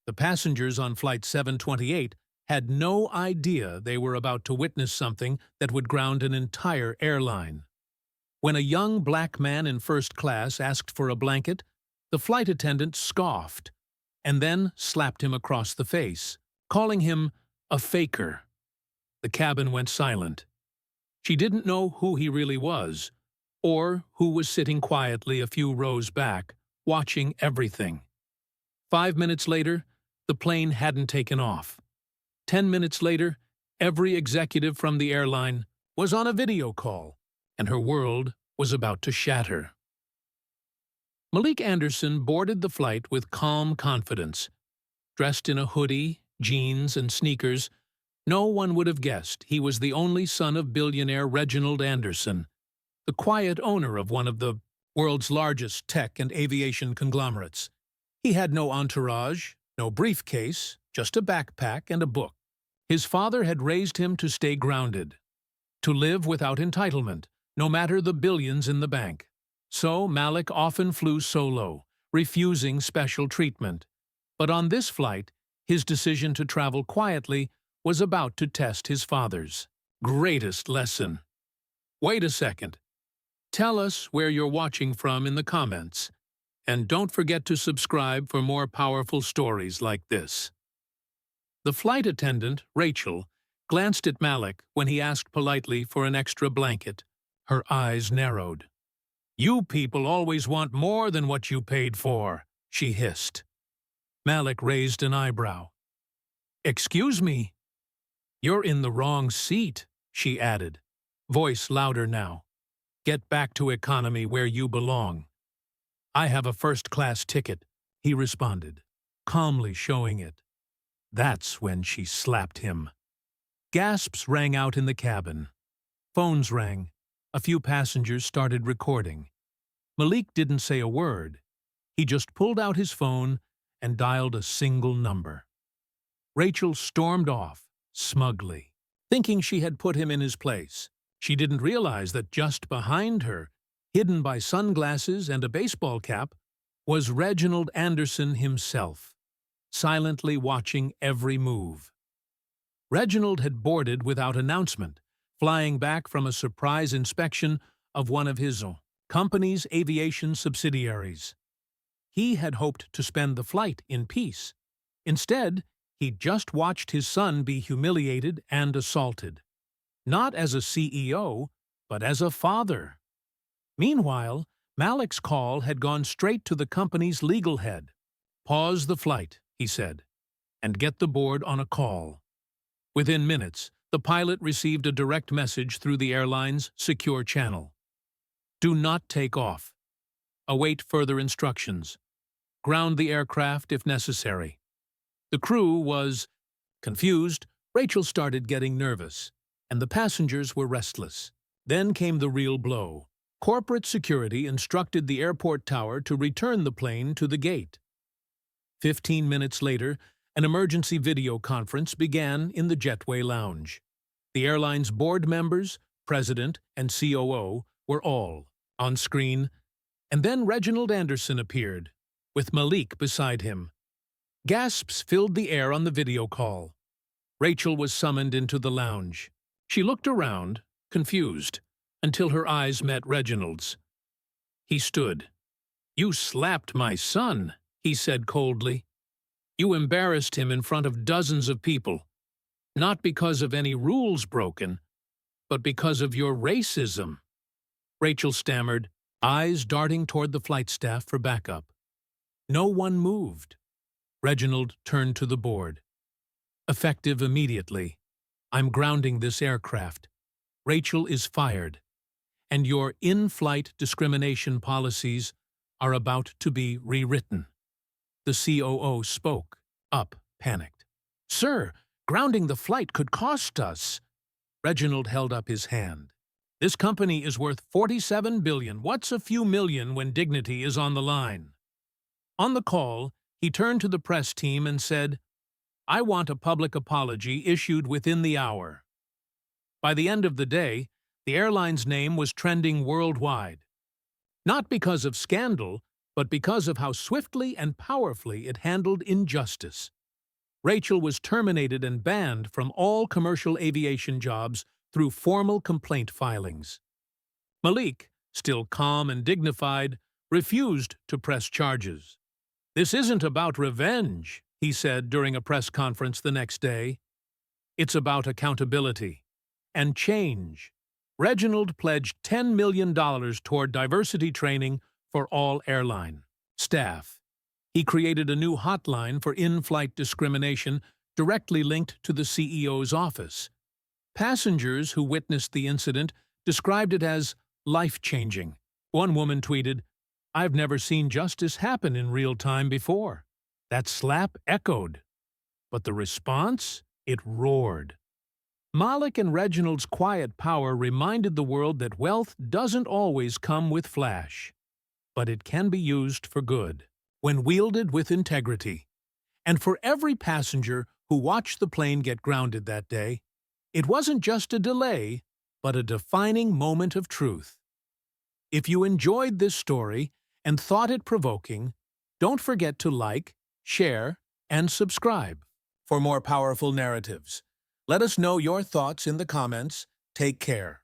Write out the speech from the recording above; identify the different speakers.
Speaker 1: The passengers on Flight 728 had no idea they were about to witness something that would ground an entire airline. When a young black man in first class asked for a blanket, the flight attendant scoffed and then slapped him across the face, calling him a faker. The cabin went silent. She didn't know who he really was, or who was sitting quietly a few rows back, watching everything. 5 minutes later, the plane hadn't taken off. 10 minutes later, every executive from the airline was on a video call, and her world was about to shatter. Malik Anderson boarded the flight with calm confidence. Dressed in a hoodie, jeans, and sneakers, no one would have guessed he was the only son of billionaire Reginald Anderson, the quiet owner of one of the world's largest tech and aviation conglomerates. He had no entourage, no briefcase, just a backpack and a book. His father had raised him to stay grounded, to live without entitlement, no matter the billions in the bank. So Malik often flew solo, refusing special treatment. But on this flight, his decision to travel quietly was about to test his father's greatest lesson. Wait a second. Tell us where you're watching from in the comments. And don't forget to subscribe for more powerful stories like this. The flight attendant, Rachel, glanced at Malik when he asked politely for an extra blanket. Her eyes narrowed. "You people always want more than what you paid for," she hissed. Malik raised an eyebrow. "Excuse me?" "You're in the wrong seat," she added, voice louder now. "Get back to economy where you belong." "I have a first-class ticket," he responded, calmly showing it. That's when she slapped him. Gasps rang out in the cabin. Phones rang. A few passengers started recording. Malik didn't say a word. He just pulled out his phone and dialed a single number. Rachel stormed off, smugly, thinking she had put him in his place. She didn't realize that just behind her, hidden by sunglasses and a baseball cap, was Reginald Anderson himself, silently watching every move. Reginald had boarded without announcement, flying back from a surprise inspection of one of his company's aviation subsidiaries. He had hoped to spend the flight in peace. Instead, he'd just watched his son be humiliated and assaulted. Not as a CEO, but as a father. Meanwhile, Malik's call had gone straight to the company's legal head. "Pause the flight," he said, "and get the board on a call." Within minutes, the pilot received a direct message through the airline's secure channel. "Do not take off. Await further instructions. Ground the aircraft if necessary." The crew was confused. Rachel started getting nervous, and the passengers were restless. Then came the real blow. Corporate security instructed the airport tower to return the plane to the gate. 15 minutes later, an emergency video conference began in the jetway lounge. The airline's board members, president, and COO were all on screen, and then Reginald Anderson appeared, with Malik beside him. Gasps filled the air on the video call. Rachel was summoned into the lounge. She looked around, confused, until her eyes met Reginald's. He stood. "You slapped my son," he said coldly. "You embarrassed him in front of dozens of people, not because of any rules broken, but because of your racism." Rachel stammered, eyes darting toward the flight staff for backup. No one moved. Reginald turned to the board. "Effective immediately. I'm grounding this aircraft. Rachel is fired, and your in-flight discrimination policies are about to be rewritten." The COO spoke, up, panicked. "Sir, grounding the flight could cost us." Reginald held up his hand. "This company is worth $47 billion. What's a few million when dignity is on the line?" On the call, he turned to the press team and said, "I want a public apology issued within the hour." By the end of the day, the airline's name was trending worldwide. Not because of scandal, but because of how swiftly and powerfully it handled injustice. Rachel was terminated and banned from all commercial aviation jobs through formal complaint filings. Malik, still calm and dignified, refused to press charges. "This isn't about revenge," he said during a press conference the next day. "It's about accountability and change." Reginald pledged $10 million toward diversity training for all airline staff. He created a new hotline for in-flight discrimination directly linked to the CEO's office. Passengers who witnessed the incident described it as life-changing. One woman tweeted, "I've never seen justice happen in real time before." That slap echoed. But the response? It roared. Malik and Reginald's quiet power reminded the world that wealth doesn't always come with flash, but it can be used for good, when wielded with integrity. And for every passenger who watched the plane get grounded that day, it wasn't just a delay, but a defining moment of truth. If you enjoyed this story and thought it provoking, don't forget to like, share, and subscribe for more powerful narratives. Let us know your thoughts in the comments. Take care.